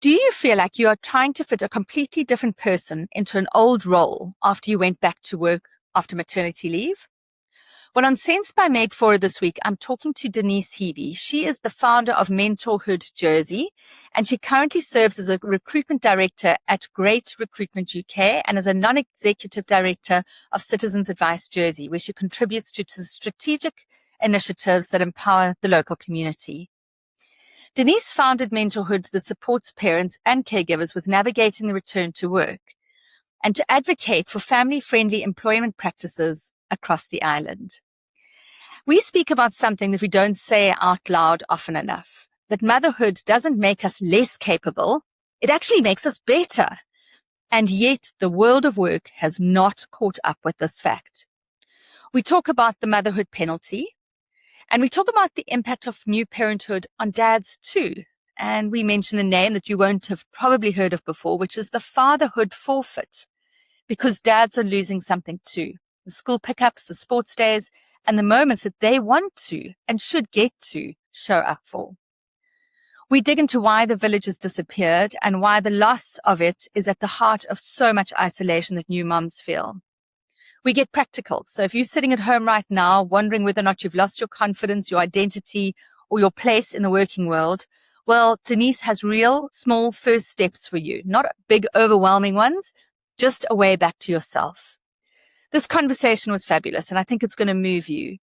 Do you feel like you are trying to fit a completely different person into an old role after you went back to work after maternity leave? Well, on Sense by Meg Faure this week, I'm talking to Denise Heavey. She is the founder of Mentorhood Jersey, and she currently serves as a recruitment director at Great Recruitment UK and as a non-executive director of Citizens Advice Jersey, where she contributes to strategic initiatives that empower the local community. Denise founded Mentorhood that supports parents and caregivers with navigating the return to work and to advocate for family-friendly employment practices across the island. We speak about something that we don't say out loud often enough, that motherhood doesn't make us less capable, it actually makes us better. And yet the world of work has not caught up with this fact. We talk about the motherhood penalty, and we talk about the impact of new parenthood on dads too. And we mention a name that you won't have probably heard of before, which is the fatherhood forfeit, because dads are losing something too. The school pickups, the sports days, and the moments that they want to and should get to show up for. We dig into why the village has disappeared and why the loss of it is at the heart of so much isolation that new moms feel. We get practical. So if you're sitting at home right now wondering whether or not you've lost your confidence, your identity, or your place in the working world, well, Denise has real, small first steps for you. Not big, overwhelming ones, just a way back to yourself. This conversation was fabulous, and I think it's going to move you.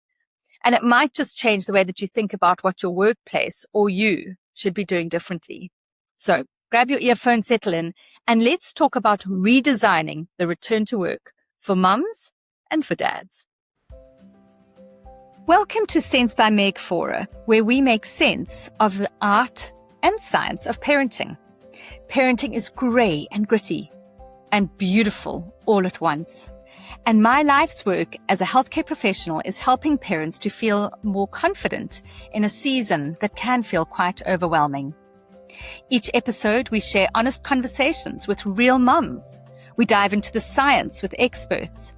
And it might just change the way that you think about what your workplace or you should be doing differently. So grab your earphones, settle in, and let's talk about redesigning the return to work for mums and for dads. Welcome to Sense by Meg Faure, where we make sense of the art and science of parenting. Parenting is grey and gritty and beautiful all at once. And my life's work as a healthcare professional is helping parents to feel more confident in a season that can feel quite overwhelming. Each episode, we share honest conversations with real mums. We dive into the science with experts,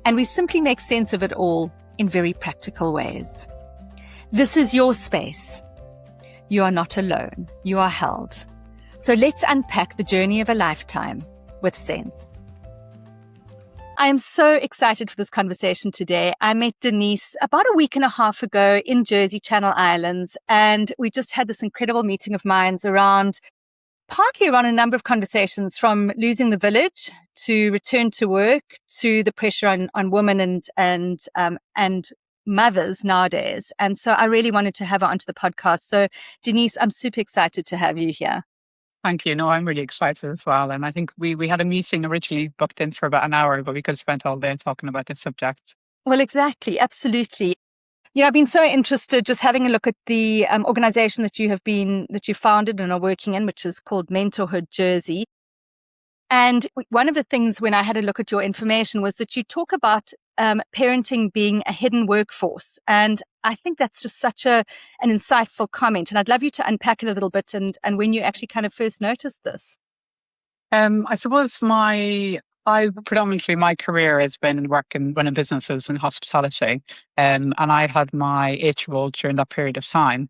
and we simply make sense of it all in very practical ways. This is your space. You are not alone. You are held. So let's unpack the journey of a lifetime with sense. I am so excited for this conversation today. I met Denise about a week and a half ago in Jersey, Channel Islands, and we just had this incredible meeting of minds partly around a number of conversations, from losing the village to return to work to the pressure on women and mothers nowadays. And so I really wanted to have her onto the podcast. So Denise, I'm super excited to have you here. Thank you. No, I'm really excited as well. And I think we had a meeting originally booked in for about an hour, but we could have spent all day talking about this subject. Well, exactly. Absolutely. You know, I've been so interested just having a look at the organization that you founded and are working in, which is called Mentorhood Jersey. And one of the things when I had a look at your information was that you talk about parenting being a hidden workforce. And I think that's just such an insightful comment. And I'd love you to unpack it a little bit and when you actually kind of first noticed this. I suppose my career has been running businesses in hospitality. And I had my 8-year-old during that period of time.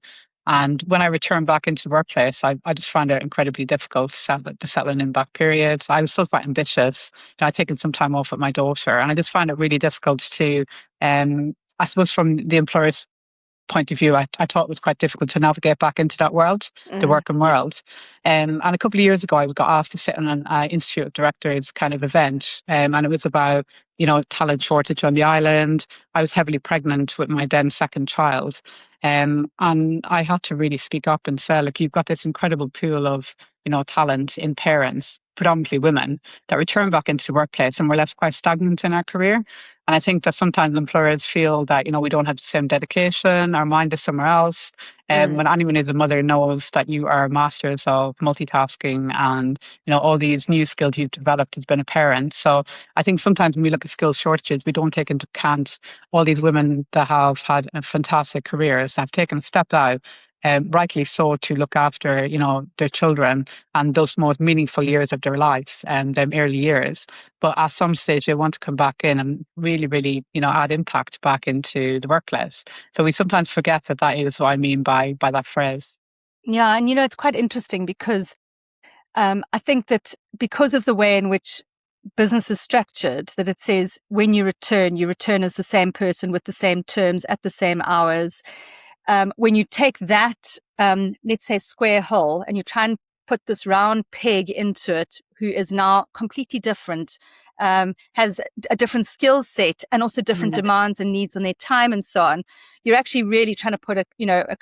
And when I returned back into the workplace, I just found it incredibly difficult to settle in back periods. I was still quite ambitious. I'd taken some time off with my daughter, and I just found it really difficult to, I suppose from the employer's point of view, I thought it was quite difficult to navigate back into that world, the working world. And a couple of years ago, I got asked to sit on an Institute of Directors kind of event, and it was about, talent shortage on the island. I was heavily pregnant with my then second child. And I had to really speak up and say, look, you've got this incredible pool of, talent in parents, predominantly women, that return back into the workplace and we're left quite stagnant in our career. And I think that sometimes employers feel that, we don't have the same dedication, our mind is somewhere else. When anyone who's a mother knows that you are masters of multitasking and, all these new skills you've developed as being a parent. So I think sometimes when we look at skill shortages, we don't take into account all these women that have had fantastic careers, have taken a step out, rightly so, to look after, their children and those most meaningful years of their life and them early years. But at some stage, they want to come back in and really, really, add impact back into the workplace. So we sometimes forget that is what I mean by that phrase. Yeah. And, it's quite interesting because I think that because of the way in which business is structured, that it says when you return as the same person with the same terms at the same hours. When you take that, let's say, square hole, and you try and put this round peg into it, who is now completely different, has a different skill set and also different demands and needs on their time and so on. You're actually really trying to put a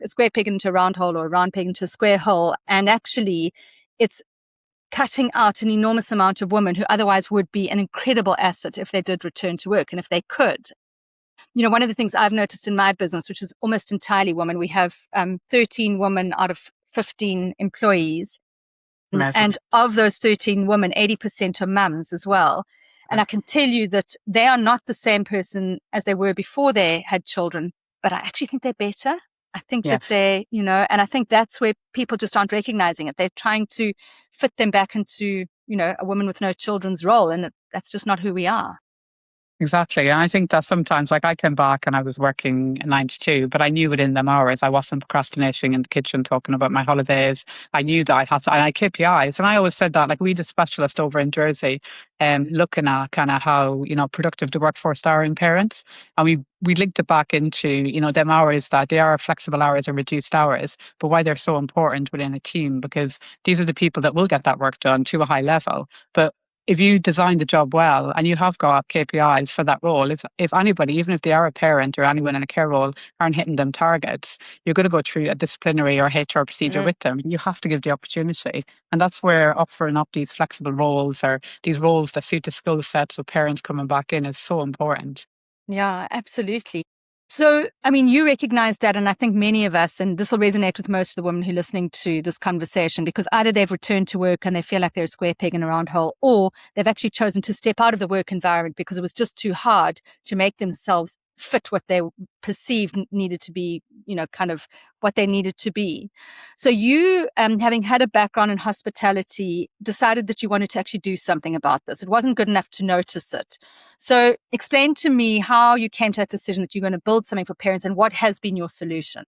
square peg into a round hole, or a round peg into a square hole. And actually it's cutting out an enormous amount of women who otherwise would be an incredible asset if they did return to work and if they could. One of the things I've noticed in my business, which is almost entirely women, we have 13 women out of 15 employees. Amazing. And of those 13 women, 80% are mums as well. And I can tell you that they are not the same person as they were before they had children, but I actually think they're better. I think that and I think that's where people just aren't recognizing it. They're trying to fit them back into, a woman with no children's role. And that's just not who we are. Exactly. And I think that sometimes, like, I came back and I was working 9 to 2, but I knew within them hours I wasn't procrastinating in the kitchen talking about my holidays. I knew that I had to, and I had KPIs. And I always said that, like, we had a specialist over in Jersey, looking at kind of how, productive the workforce are in parents. And we linked it back into, them hours, that they are flexible hours or reduced hours, but why they're so important within a team, because these are the people that will get that work done to a high level. But if you design the job well and you have got KPIs for that role, if anybody, even if they are a parent or anyone in a care role, aren't hitting them targets, you're going to go through a disciplinary or HR procedure with them. You have to give the opportunity. And that's where offering up these flexible roles, or these roles that suit the skill sets of parents coming back in, is so important. Yeah, absolutely. So, you recognize that, and I think many of us, and this will resonate with most of the women who are listening to this conversation, because either they've returned to work and they feel like they're a square peg in a round hole, or they've actually chosen to step out of the work environment because it was just too hard to make themselves fit what they perceived needed to be, kind of what they needed to be. So you, having had a background in hospitality, decided that you wanted to actually do something about this. It wasn't good enough to notice it. So explain to me how you came to that decision that you're going to build something for parents, and what has been your solution.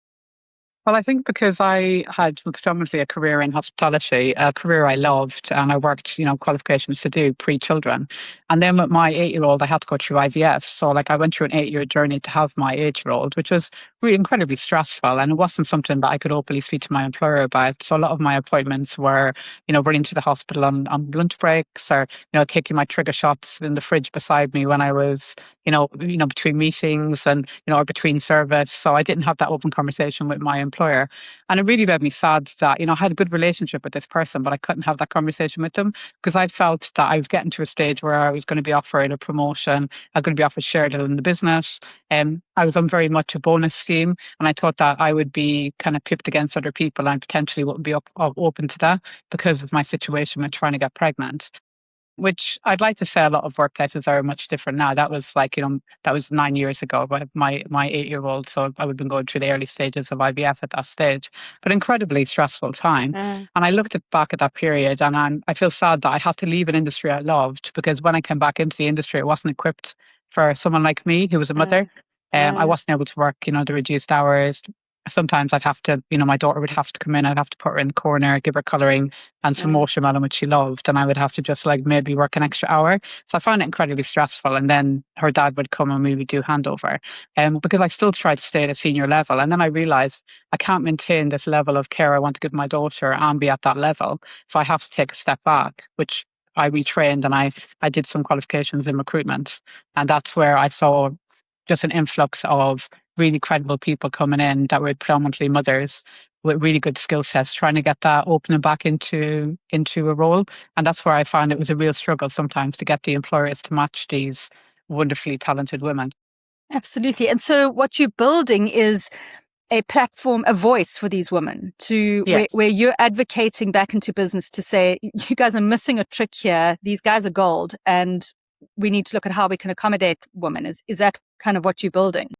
Well, I think because I had predominantly a career in hospitality, a career I loved, and I worked, qualifications to do pre-children. And then with my 8-year-old, I had to go through IVF. So, like, I went through an 8-year journey to have my 8-year-old, which was really incredibly stressful. And it wasn't something that I could openly speak to my employer about. So a lot of my appointments were, running to the hospital on lunch breaks, or, taking my trigger shots in the fridge beside me when I was, between meetings and, or between service. So I didn't have that open conversation with my employer. And it really made me sad that, I had a good relationship with this person, but I couldn't have that conversation with them, because I felt that I was getting to a stage where I was going to be offered a promotion, I was going to be offered shares in the business. I was on very much a bonus scheme, and I thought that I would be kind of pipped against other people, and I potentially wouldn't be open to that because of my situation with trying to get pregnant. Which I'd like to say a lot of workplaces are much different now. That was that was 9 years ago, but my 8-year-old, so I would have been going through the early stages of IVF at that stage, but incredibly stressful time. And I looked back at that period, and I feel sad that I had to leave an industry I loved, because when I came back into the industry, it wasn't equipped for someone like me who was a mother. I wasn't able to work, the reduced hours. Sometimes I'd have to, my daughter would have to come in, I'd have to put her in the corner, give her colouring and some watermelon, which she loved, and I would have to just maybe work an extra hour. So I found it incredibly stressful. And then her dad would come and we would do handover, because I still tried to stay at a senior level. And then I realised I can't maintain this level of care I want to give my daughter and be at that level. So I have to take a step back, which I retrained, and I did some qualifications in recruitment. And that's where I saw just an influx of really credible people coming in that were predominantly mothers with really good skill sets, trying to get that opening back into a role. And that's where I found it was a real struggle sometimes to get the employers to match these wonderfully talented women. Absolutely. And so what you're building is a platform, a voice for these women where you're advocating back into business to say, you guys are missing a trick here. These guys are gold, and we need to look at how we can accommodate women. Is that kind of what you're building?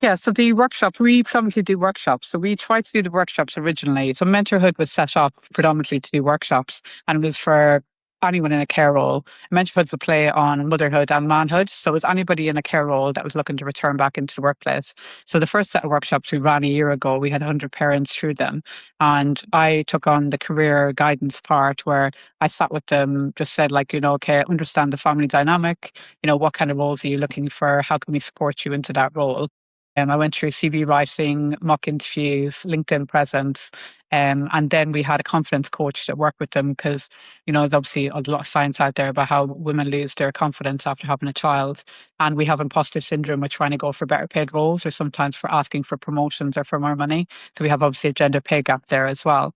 Yeah, so the workshop, we predominantly do workshops. So we tried to do the workshops originally. So Mentorhood was set up predominantly to do workshops, and it was for anyone in a care role. Mentorhood's a play on motherhood and manhood. So it's anybody in a care role that was looking to return back into the workplace. So the first set of workshops we ran a year ago, we had 100 parents through them. And I took on the career guidance part where I sat with them, just said like, okay, understand the family dynamic, what kind of roles are you looking for? How can we support you into that role? I went through CV writing, mock interviews, LinkedIn presence, and then we had a confidence coach that worked with them because, there's obviously a lot of science out there about how women lose their confidence after having a child. And we have imposter syndrome with trying to go for better paid roles or sometimes for asking for promotions or for more money. So we have obviously a gender pay gap there as well.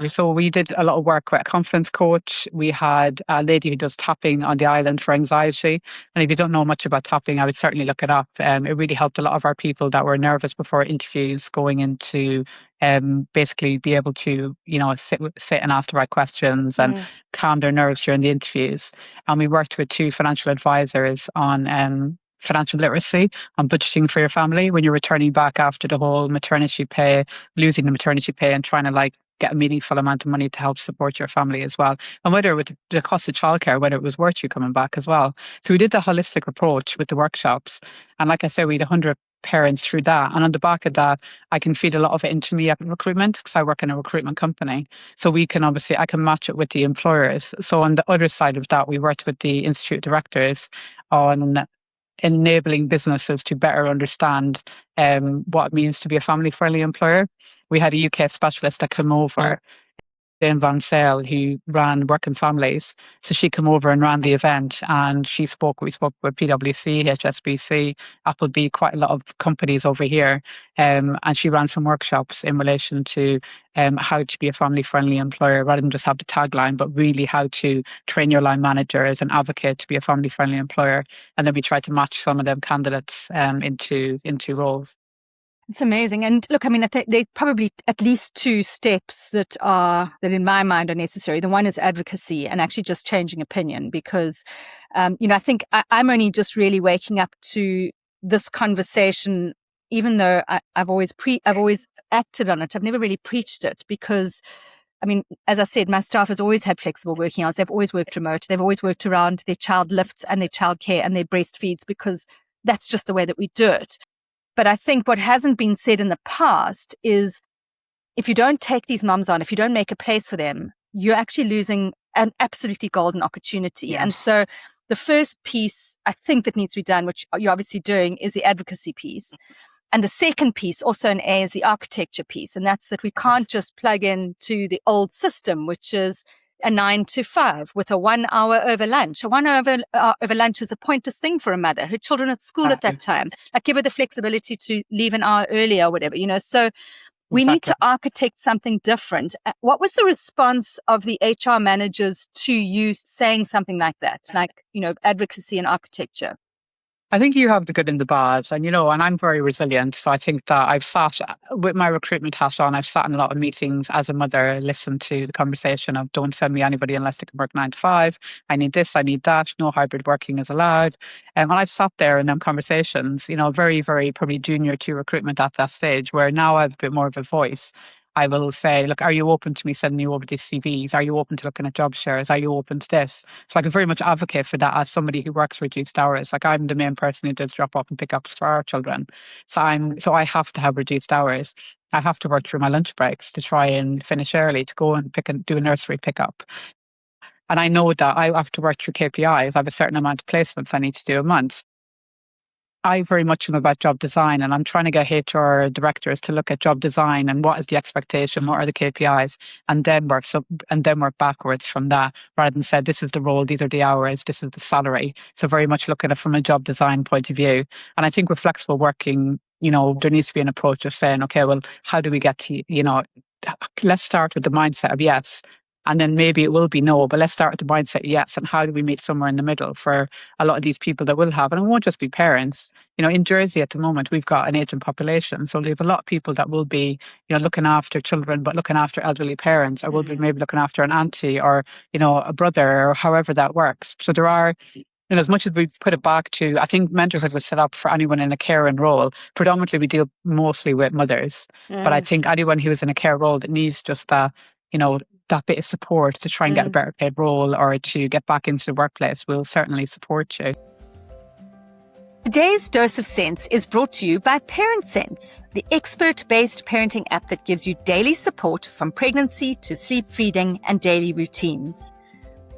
So we did a lot of work with a confidence coach. We had a lady who does tapping on the island for anxiety. And if you don't know much about tapping, I would certainly look it up. It really helped a lot of our people that were nervous before interviews going into basically be able to, sit and ask the right questions and calm their nerves during the interviews. And we worked with two financial advisors on financial literacy, on budgeting for your family when you're returning back after the whole maternity pay, losing the maternity pay and trying to get a meaningful amount of money to help support your family as well. And whether with the cost of childcare, whether it was worth you coming back as well. So we did the holistic approach with the workshops. And like I said, we had 100 parents through that. And on the back of that, I can feed a lot of it into me at recruitment because I work in a recruitment company. So I can match it with the employers. So on the other side of that, we worked with the institute directors on enabling businesses to better understand what it means to be a family-friendly employer. We had a UK specialist that came over, Jane Van Sale, who ran Working Families. So she came over and ran the event and we spoke with PwC, HSBC, Appleby, quite a lot of companies over here. And she ran some workshops in relation to how to be a family-friendly employer rather than just have the tagline, but really how to train your line manager as an advocate to be a family-friendly employer. And then we tried to match some of them candidates into roles. It's amazing. And look, I mean, I think there are probably at least two steps that in my mind are necessary. The one is advocacy and actually just changing opinion because, I think I'm only just really waking up to this conversation, even though I've always acted on it. I've never really preached it because, I mean, as I said, my staff has always had flexible working hours. They've always worked remote. They've always worked around their child lifts and their childcare and their breastfeeds because that's just the way that we do it. But I think what hasn't been said in the past is if you don't take these mums on, if you don't make a place for them, you're actually losing an absolutely golden opportunity. Yeah. And so the first piece I think that needs to be done, which you're obviously doing, is the advocacy piece. And the second piece, also an A, is the architecture piece. And that's that we can't just plug into the old system, which is a 9 to 5 with a 1 hour over lunch. A 1 hour over lunch is a pointless thing for a mother. Her children at school at that time. Like give her the flexibility to leave an hour earlier or whatever, So we need to architect something different. What was the response of the HR managers to you saying something like that? Like, advocacy and architecture? I think you have the good and the bad, and and I'm very resilient. So I think that I've sat with my recruitment hat on. I've sat in a lot of meetings as a mother, listened to the conversation of don't send me anybody unless they can work 9 to 5. I need this, I need that. No hybrid working is allowed. And I've sat there in them conversations, very, very probably junior to recruitment at that stage, where now I have a bit more of a voice. I will say, look, are you open to me sending you over these CVs? Are you open to looking at job shares? Are you open to this? So I can very much advocate for that as somebody who works reduced hours. Like I'm the main person who does drop off and pick ups for our children. So I have to have reduced hours. I have to work through my lunch breaks to try and finish early to go and do a nursery pickup. And I know that I have to work through KPIs. I have a certain amount of placements I need to do a month. I very much am about job design and I'm trying to get HR directors to look at job design and what is the expectation, what are the KPIs, and then work backwards from that rather than say, this is the role, these are the hours, this is the salary. So very much looking at it from a job design point of view. And I think with flexible working, there needs to be an approach of saying, okay, well, how do we get to, let's start with the mindset of yes. And then maybe it will be no, but let's start with the mindset, yes. And how do we meet somewhere in the middle for a lot of these people that will have, and it won't just be parents. In Jersey at the moment, we've got an aging population. So we have a lot of people that will be, looking after children, but looking after elderly parents, or will be maybe looking after an auntie or, a brother or however that works. So there are, as much as we put it back to, I think mentorhood was set up for anyone in a caring role. Predominantly, we deal mostly with mothers. But I think anyone who is in a care role that needs just that, that bit of support to try and get a better paid role or to get back into the workplace, we'll certainly support you. Today's Dose of Sense is brought to you by Parent Sense, the expert-based parenting app that gives you daily support from pregnancy to sleep feeding and daily routines.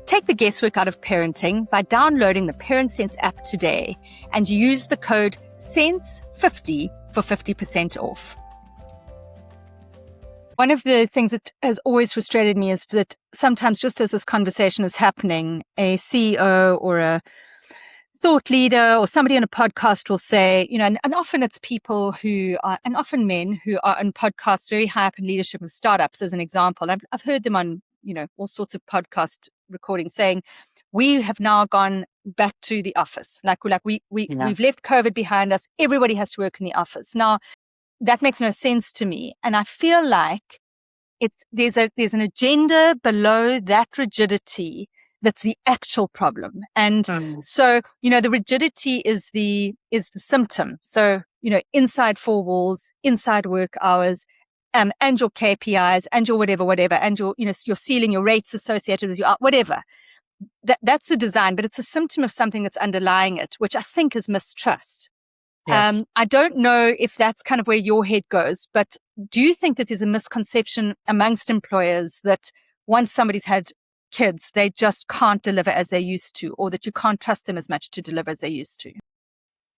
Take the guesswork out of parenting by downloading the Parent Sense app today and use the code SENSE50 for 50% off. One of the things that has always frustrated me is that sometimes just as this conversation is happening, a CEO or a thought leader or somebody on a podcast will say, and often it's people who are, and often men who are on podcasts very high up in leadership of startups, as an example. I've heard them on, all sorts of podcast recordings saying, we have now gone back to the office. We've left COVID behind us. Everybody has to work in the office. Now, that makes no sense to me. And I feel like there's an agenda below that rigidity that's the actual problem. And so, the rigidity is the symptom. So, inside four walls, inside work hours, and your KPIs and your whatever, and your ceiling, your rates associated with your, whatever. That's the design, but it's a symptom of something that's underlying it, which I think is mistrust. Yes. I don't know if that's kind of where your head goes, but do you think that there's a misconception amongst employers that once somebody's had kids, they just can't deliver as they used to, or that you can't trust them as much to deliver as they used to?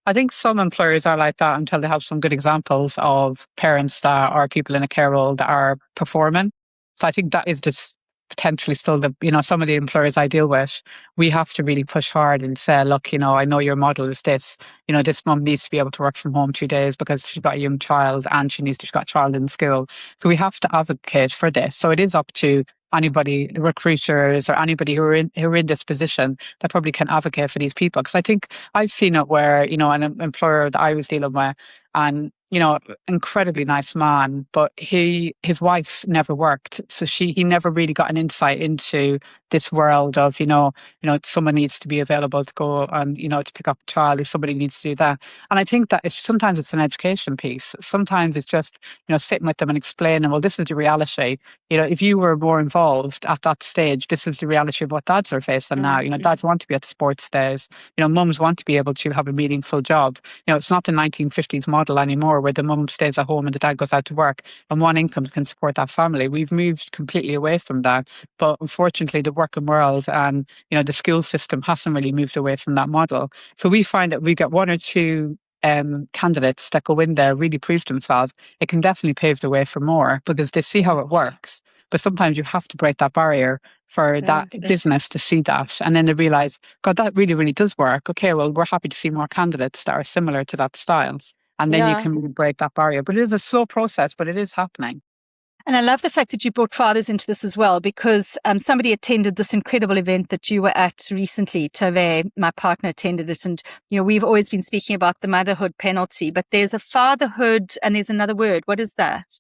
I think some employers are like that until they have some good examples of parents that are people in a care role that are performing. So I think that is just potentially still some of the employers I deal with, we have to really push hard and say, look, I know your model is this, this mum needs to be able to work from home 2 days because she's got a young child and she's got a child in school. So we have to advocate for this. So it is up to anybody, recruiters or anybody who are in this position that probably can advocate for these people. Because I think I've seen it where, an employer that I was dealing with, and incredibly nice man, but his wife never worked, so he never really got an insight into this world of someone needs to be available to go and to pick up a child if somebody needs to do that. And I think that sometimes it's an education piece. Sometimes it's just sitting with them and explaining, well, this is the reality. If you were more involved at that stage, this is the reality of what dads are facing now. Dads want to be at sports days. Mums want to be able to have a meaningful job. It's not the 1950s model anymore where the mum stays at home and the dad goes out to work and one income can support that family. We've moved completely away from that. But unfortunately, the working world and the school system hasn't really moved away from that model. So we find that we get one or two candidates that go in there, really prove themselves. It can definitely pave the way for more because they see how it works. But sometimes you have to break that barrier for that business to see that. And then they realize, God, that really, really does work. Okay, well, we're happy to see more candidates that are similar to that style. And then you can really break that barrier. But it is a slow process, but it is happening. And I love the fact that you brought fathers into this as well, because somebody attended this incredible event that you were at recently. Tove, my partner, attended it. And, we've always been speaking about the motherhood penalty, but there's a fatherhood and there's another word. What is that?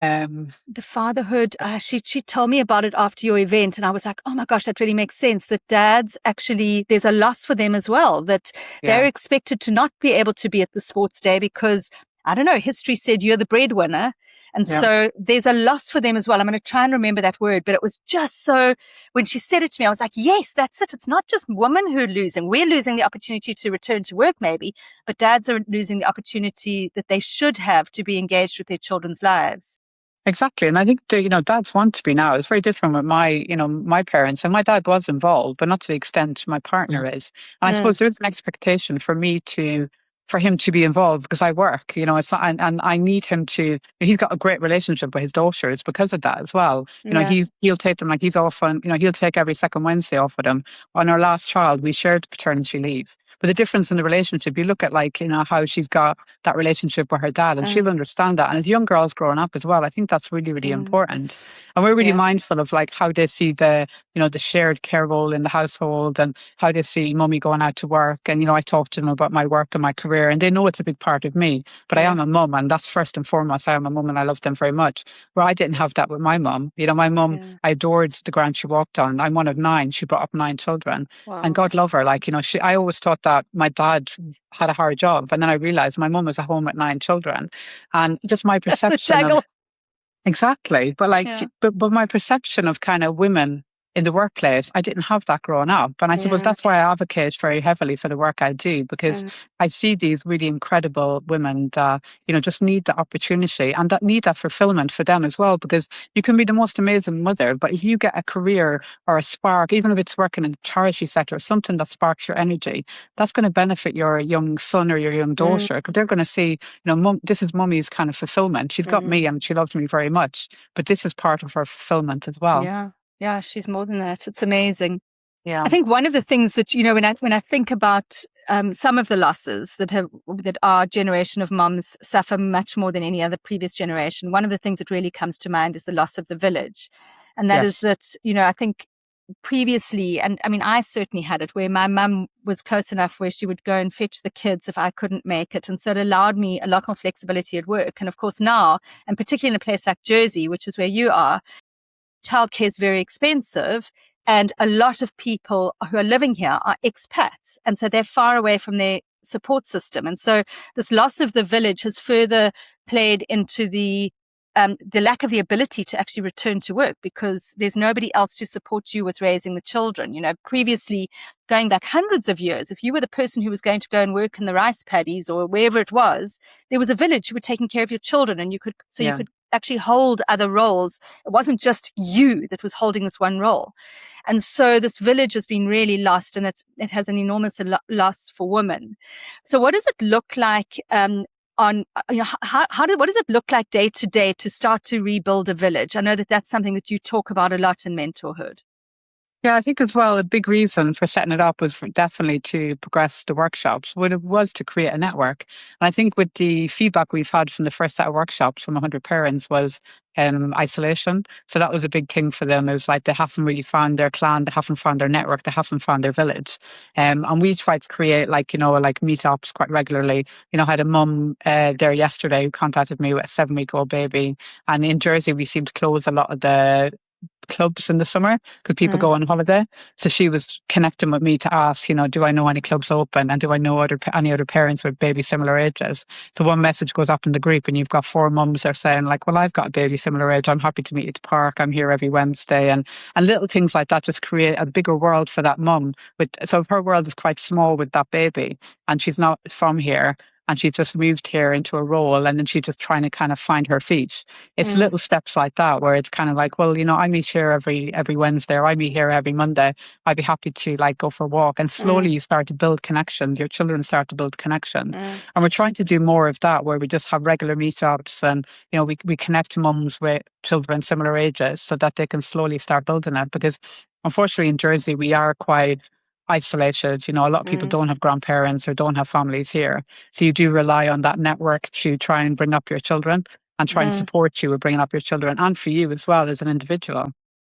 The fatherhood, she told me about it after your event and I was like, oh my gosh, that really makes sense, that dads actually, there's a loss for them as well, that they're expected to not be able to be at the sports day because, I don't know, history said you're the breadwinner. And so there's a loss for them as well. I'm going to try and remember that word, but it was just so, when she said it to me, I was like, yes, that's it. It's not just women who are losing. We're losing the opportunity to return to work maybe, but dads are losing the opportunity that they should have to be engaged with their children's lives. Exactly. And I think, dads want to be now. It's very different with my parents. And my dad was involved, but not to the extent my partner is. And I suppose there is an expectation for him to be involved because I work, it's not, and I need him to, he's got a great relationship with his daughters because of that as well. He'll take them, like he's often, he'll take every second Wednesday off with them. On our last child, we shared paternity leave. But the difference in the relationship, you look at how she's got that relationship with her dad and she'll understand that. And as young girls growing up as well, I think that's really, really important. And we're really mindful of how they see the shared care role in the household and how they see mummy going out to work. And, I talk to them about my work and my career and they know it's a big part of me, but I am a mum and that's first and foremost. I am a mum and I love them very much. Where I didn't have that with my mum. My mum, I adored the ground she walked on. I'm one of 9. She brought up 9 children. Wow. And God love her. I always thought that my dad had a hard job. And then I realized my mum was at home with 9 children. And just my perception of Exactly. But like, Yeah. but my perception of kind of women in the workplace, I didn't have that growing up. And I suppose Yeah. that's why I advocate very heavily for the work I do, because Yeah. I see these really incredible women that, just need the opportunity and that need that fulfillment for them as well, because you can be the most amazing mother, but if you get a career or a spark, even if it's working in the charity sector, something that sparks your energy, that's going to benefit your young son or your young Mm, daughter, because they're going to see, this is mummy's kind of fulfillment. She's got mm. me and she loves me very much, but this is part of her fulfillment as well. Yeah. Yeah. She's more than that. It's amazing. Yeah. I think one of the things that, when I think about some of the losses that our generation of moms suffer much more than any other previous generation, one of the things that really comes to mind is the loss of the village. And that is Yes. that, I think previously, and I mean, I certainly had it where my mum was close enough where she would go and fetch the kids if I couldn't make it. And so it allowed me a lot more flexibility at work. And of course now, and particularly in a place like Jersey, which is where you are, childcare is very expensive. And a lot of people who are living here are expats. And so they're far away from their support system. And so this loss of the village has further played into the lack of the ability to actually return to work because there's nobody else to support you with raising the children. Previously, going back hundreds of years, if you were the person who was going to go and work in the rice paddies or wherever it was, there was a village who were taking care of your children, and you could actually hold other roles. It wasn't just you that was holding this one role. And so this village has been really lost, and it has an enormous loss for women. So what does it look like what does it look like day to day to start to rebuild a village? I know that that's something that you talk about a lot in Mentorhood. Yeah, I think as well, a big reason for setting it up was definitely to progress the workshops. What it was to create a network. And I think with the feedback we've had from the first set of workshops from 100 parents was isolation. So that was a big thing for them. It was like they haven't really found their clan, they haven't found their network, they haven't found their village. And we tried to create like meetups quite regularly. I had a mum there yesterday who contacted me with a 7-week-old baby. And in Jersey, we seem to close a lot of the clubs in the summer because people go on holiday. So she was connecting with me to ask, do I know any clubs open, and do I know any other parents with babies similar ages? So one message goes up in the group and you've got 4 mums that are saying like, well, I've got a baby similar age. I'm happy to meet you at the park. I'm here every Wednesday. And little things like that just create a bigger world for that mum. So if her world is quite small with that baby and she's not from here, and she just moved here into a role, and then she's just trying to kind of find her feet. It's little steps like that where it's kind of like, well, I meet here every Wednesday, or I meet here every Monday. I'd be happy to like go for a walk. And slowly you start to build connections. Your children start to build connections. And we're trying to do more of that where we just have regular meetups and, we connect mums with children similar ages so that they can slowly start building it. Because unfortunately in Jersey, we are quite isolated. A lot of people don't have grandparents or don't have families here. So you do rely on that network to try and bring up your children and try and support you with bringing up your children, and for you as well as an individual.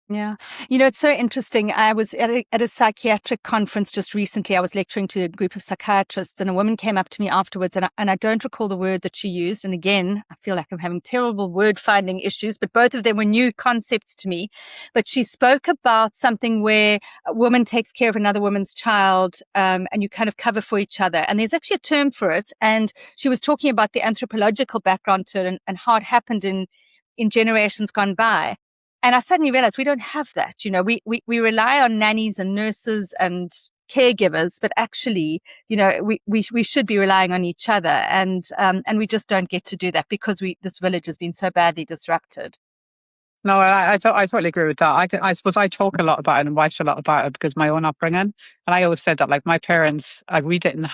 Yeah. It's so interesting. I was at a psychiatric conference just recently. I was lecturing to a group of psychiatrists, and a woman came up to me afterwards, and I don't recall the word that she used. And again, I feel like I'm having terrible word finding issues, but both of them were new concepts to me. But she spoke about something where a woman takes care of another woman's child, and you kind of cover for each other. And there's actually a term for it. And she was talking about the anthropological background to it and how it happened in generations gone by. And I suddenly realized we don't have that. We rely on nannies and nurses and caregivers, but actually, we should be relying on each other. And we just don't get to do that because this village has been so badly disrupted. No, I totally agree with that. I suppose I talk a lot about it and write a lot about it because my own upbringing. And I always said that like my parents, like we didn't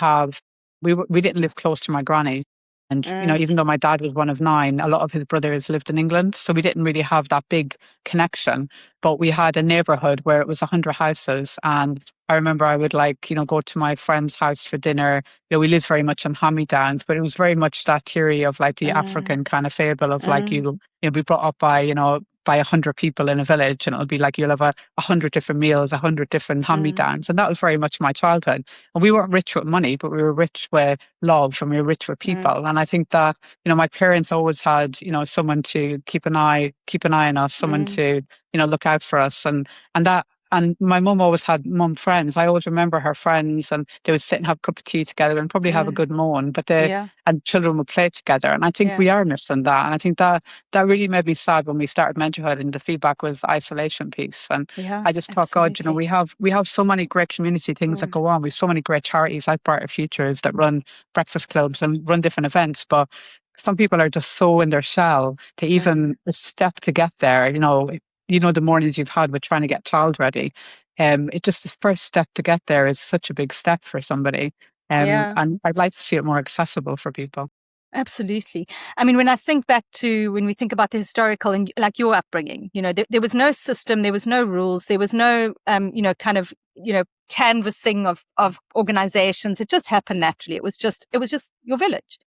live close to my granny. And, even though my dad was one of 9, a lot of his brothers lived in England. So we didn't really have that big connection. But we had a neighborhood where it was 100 houses. And I remember I would go to my friend's house for dinner. We lived very much on hand-me-downs, but it was very much that theory of like the African kind of fable of like, be brought up by 100 people in a village, and it'll be like you'll have 100 different meals, 100 different hand-me-downs. And that was very much my childhood. And we weren't rich with money, but we were rich with love and we were rich with people. And I think that, my parents always had, someone to keep an eye on us, someone to, look out for us. And that and my mum always had mum friends. I always remember her friends, and they would sit and have a cup of tea together and probably have a Mm, good moan, yeah, and children would play together. And I think yeah, we are missing that. And I think that really made me sad when we started Mentorhood, and the feedback was the isolation piece. And yeah, I just thought, God, absolutely. we have so many great community things that Mm, go on. We have so many great charities like Brighter Futures that run breakfast clubs and run different events, but some people are just so in their shell to mm, even step to get there. The mornings you've had with trying to get child ready. It just the first step to get there is such a big step for somebody. yeah. And I'd like to see it more accessible for people. Absolutely. I mean, when I think back to when we think about the historical and like your upbringing, there was no system, there was no rules, there was no, kind of, canvassing of organizations. It just happened naturally. It was just your village.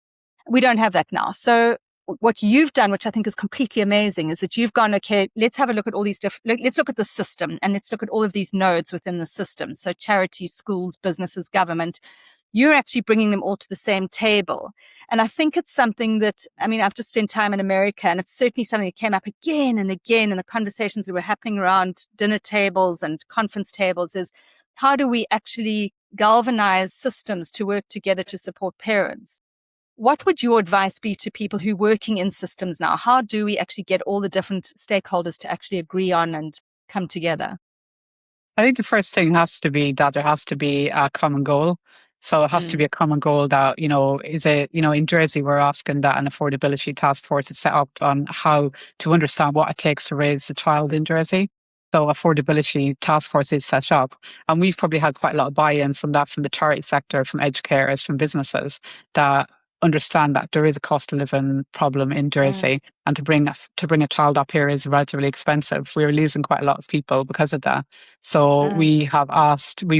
We don't have that now. So what you've done, which I think is completely amazing, is that you've gone, okay, let's have a look at all these different, let's look at the system and let's look at all of these nodes within the system. So charities, schools, businesses, government, you're actually bringing them all to the same table. And I think it's something that, I mean, I've just spent time in America, and it's certainly something that came up again and again in the conversations that were happening around dinner tables and conference tables is how do we actually galvanize systems to work together to support parents? What would your advice be to people who are working in systems now? How do we actually get all the different stakeholders to actually agree on and come together? I think the first thing has to be that there has to be a common goal. So it has to Mm, be a common goal that, in Jersey, we're asking that an affordability task force is set up on how to understand what it takes to raise a child in Jersey. So affordability task force is set up. And we've probably had quite a lot of buy-in from that, from the charity sector, from educators, from businesses that understand that there is a cost of living problem in mm, Jersey. And to bring a child up here is relatively expensive. We're losing quite a lot of people because of that. So mm, we've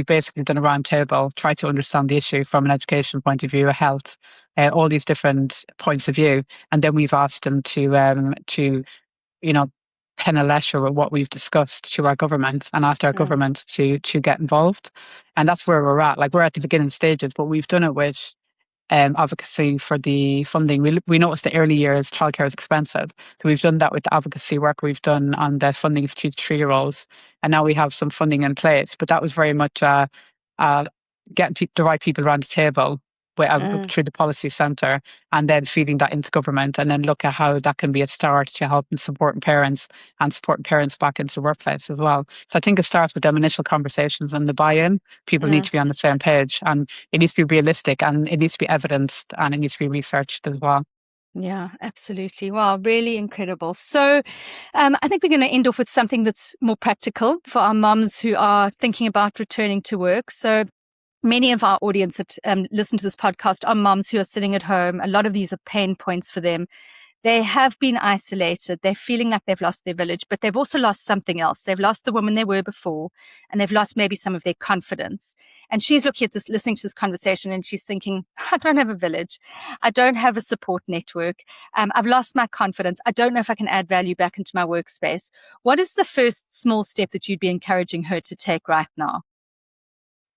basically done a round table, tried to understand the issue from an education point of view, a health, all these different points of view. And then we've asked them to, you know, pen a letter with what we've discussed to our government and asked our mm, government to get involved. And that's where we're at. Like we're at the beginning stages, but we've done it with advocacy for the funding. We noticed the early years childcare is expensive. So we've done that with the advocacy work we've done on the funding of 2 to 3 year olds. And now we have some funding in place. But that was very much uh, getting the right people around the table mm. through the policy centre and then feeding that into government and then look at how that can be a start to helping supporting parents and supporting parents back into the workplace as well. So I think it starts with them initial conversations and the buy-in. People need Mm. to be on the same page. And it needs to be realistic and it needs to be evidenced and it needs to be researched as well. Yeah, absolutely. Wow, really incredible. So, I think we're going to end off with something that's more practical for our moms who are thinking about returning to work. So, many of our audience that listen to this podcast are moms who are sitting at home. A lot of these are pain points for them. They have been isolated. They're feeling like they've lost their village, but they've also lost something else. They've lost the woman they were before, and they've lost maybe some of their confidence. And she's looking at this, listening to this conversation, and she's thinking, I don't have a village. I don't have a support network. I've lost my confidence. I don't know if I can add value back into my workspace. What is the first small step that you'd be encouraging her to take right now?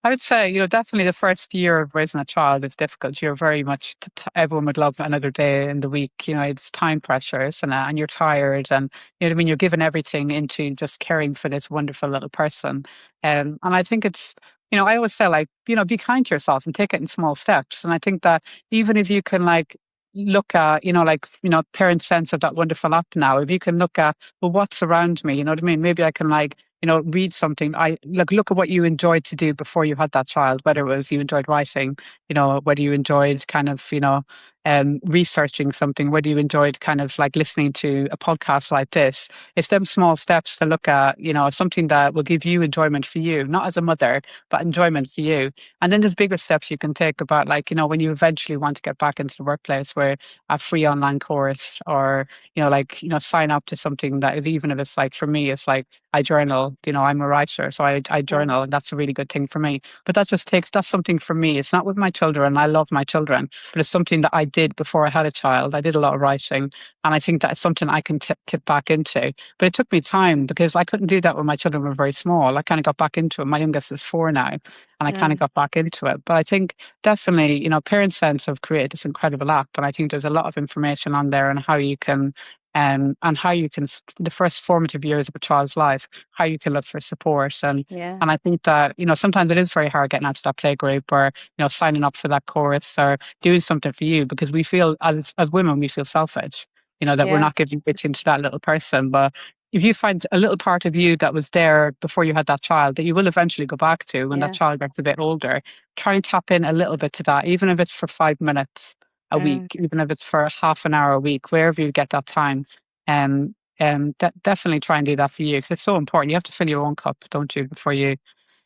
I would say, definitely the first year of raising a child is difficult. You're very much, everyone would love another day in the week. It's time pressures and you're tired and, what I mean? You're giving everything into just caring for this wonderful little person. And I think it's, I always say like, be kind to yourself and take it in small steps. And I think that even if you can like, look at, parent sense of that wonderful app now, if you can look at, well, what's around me, you know what I mean? Maybe I can like, read something. I look at what you enjoyed to do before you had that child, whether it was you enjoyed writing, whether you enjoyed kind of, researching something, whether you enjoyed kind of like listening to a podcast like this. It's them small steps to look at, something that will give you enjoyment for you, not as a mother, but enjoyment for you. And then there's bigger steps you can take about like, when you eventually want to get back into the workplace where a free online course or, sign up to something that is, even if it's like, for me, it's like, I journal, I'm a writer, so I Mm, journal, and that's a really good thing for me. But that's something for me. It's not with my children. I love my children, but it's something that I did before I had a child. I did a lot of writing, and I think that's something I can tip back into. But it took me time because I couldn't do that when my children were very small. I kind of got back into it. My youngest is 4 now, and I kind of mm, got back into it. But I think definitely, Parent Sense have created this incredible app, and I think there's a lot of information on there on how you can and how you can, the first formative years of a child's life, how you can look for support. Yeah. And I think that, sometimes it is very hard getting out to that play group or, signing up for that course or doing something for you, because we feel, as women, we feel selfish, that we're Yeah. not giving everything to that little person. But if you find a little part of you that was there before you had that child that you will eventually go back to when that Yeah. child gets a bit older, try and tap in a little bit to that, even if it's for 5 minutes a week, even if it's for half an hour a week, wherever you get that time. Definitely try and do that for you, 'cause it's so important. You have to fill your own cup, don't you, before you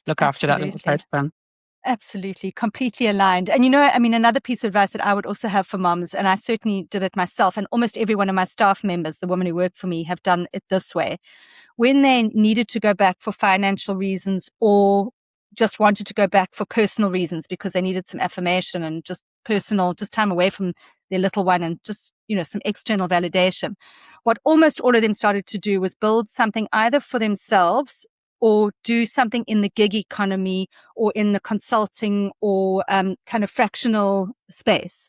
look after that little Absolutely. person. Absolutely. Completely aligned. And another piece of advice that I would also have for moms, and I certainly did it myself, and almost every one of my staff members, the women who work for me, have done it this way. When they needed to go back for financial reasons or just wanted to go back for personal reasons because they needed some affirmation and just time away from their little one and just, some external validation. What almost all of them started to do was build something either for themselves or do something in the gig economy or in the consulting or kind of fractional space.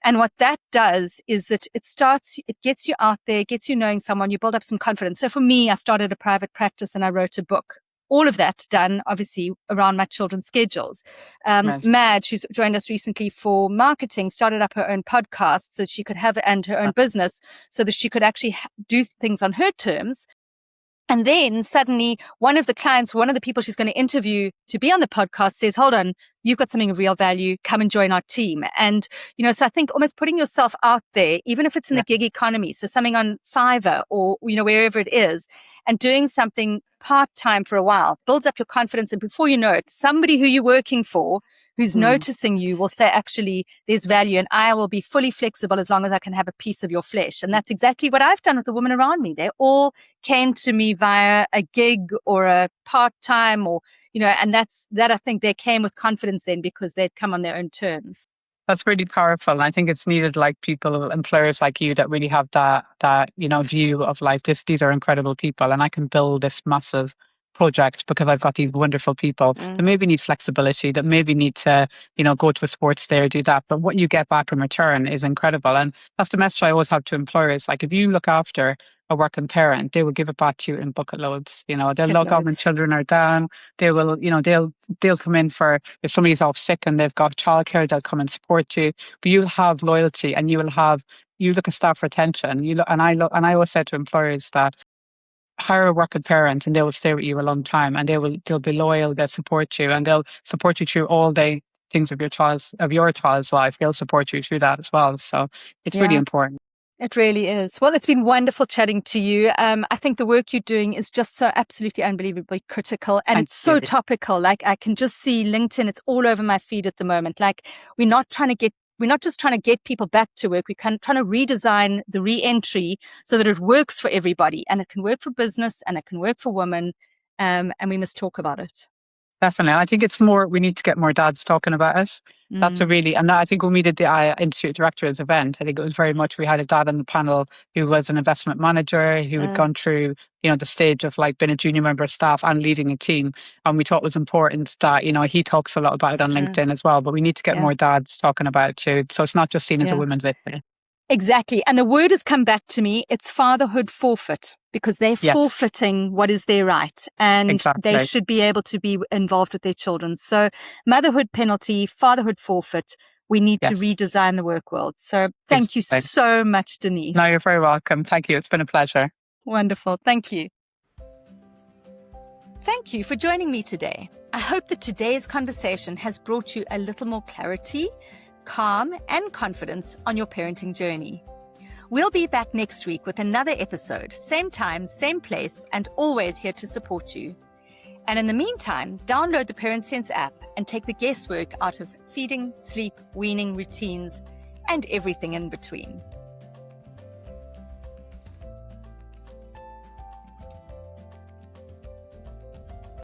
And what that does is that it gets you out there, gets you knowing someone, you build up some confidence. So for me, I started a private practice and I wrote a book. All of that done, obviously, around my children's schedules. Right. Madge, who's joined us recently for marketing, started up her own podcast so that she could have and her own business so that she could actually do things on her terms. And then suddenly one of the people she's going to interview to be on the podcast says, hold on, you've got something of real value. Come and join our team. And, so I think almost putting yourself out there, even if it's in the gig economy, so something on Fiverr or, wherever it is, and doing something part-time for a while builds up your confidence. And before you know it, somebody who you're working for who's noticing you will say, actually, there's value and I will be fully flexible as long as I can have a piece of your flesh. And that's exactly what I've done with the women around me. They all came to me via a gig or a part-time or, and that I think they came with confidence then because they'd come on their own terms. That's really powerful. And I think it's needed, like people, employers like you that really have that view of like these are incredible people and I can build this massive project because I've got these wonderful people that maybe need flexibility, that maybe need to, go to a sports day or do that. But what you get back in return is incredible. And that's the message I always have to employers. Like if you look after a working parent, they will give it back to you in bucket loads. They'll log on when children are down. They will, they'll come in for, if somebody's off sick and they've got childcare, they'll come and support you. But you'll have loyalty and you look at staff retention. And I always say to employers that hire a working parent and they will stay with you a long time and they'll be loyal, they'll support you and they'll support you through all the things of your child's life. They'll support you through that as well. So it's really important. It really is. Well, it's been wonderful chatting to you. I think the work you're doing is just so absolutely unbelievably critical and it's so topical. Like I can just see LinkedIn, it's all over my feed at the moment. Like we're not just trying to get people back to work. We're trying to redesign the re-entry so that it works for everybody and it can work for business and it can work for women. And we must talk about it. Definitely. I think we need to get more dads talking about it. That's and I think when we did the Institute Directors event, I think it was very much, we had a dad on the panel who was an investment manager, who had gone through, the stage of like being a junior member of staff and leading a team. And we thought it was important that, he talks a lot about it on LinkedIn as well, but we need to get more dads talking about it too. So it's not just seen as a women's issue. Exactly. And the word has come back to me. It's fatherhood forfeit because they're forfeiting what is their right and they should be able to be involved with their children. So motherhood penalty, fatherhood forfeit. We need to redesign the work world. So thank you so much, Denise. No, you're very welcome. Thank you. It's been a pleasure. Wonderful. Thank you. Thank you for joining me today. I hope that today's conversation has brought you a little more clarity, calm and confidence on your parenting journey. We'll be back next week with another episode, same time, same place, and always here to support you. And in the meantime, download the Parent Sense app and take the guesswork out of feeding, sleep, weaning routines, and everything in between.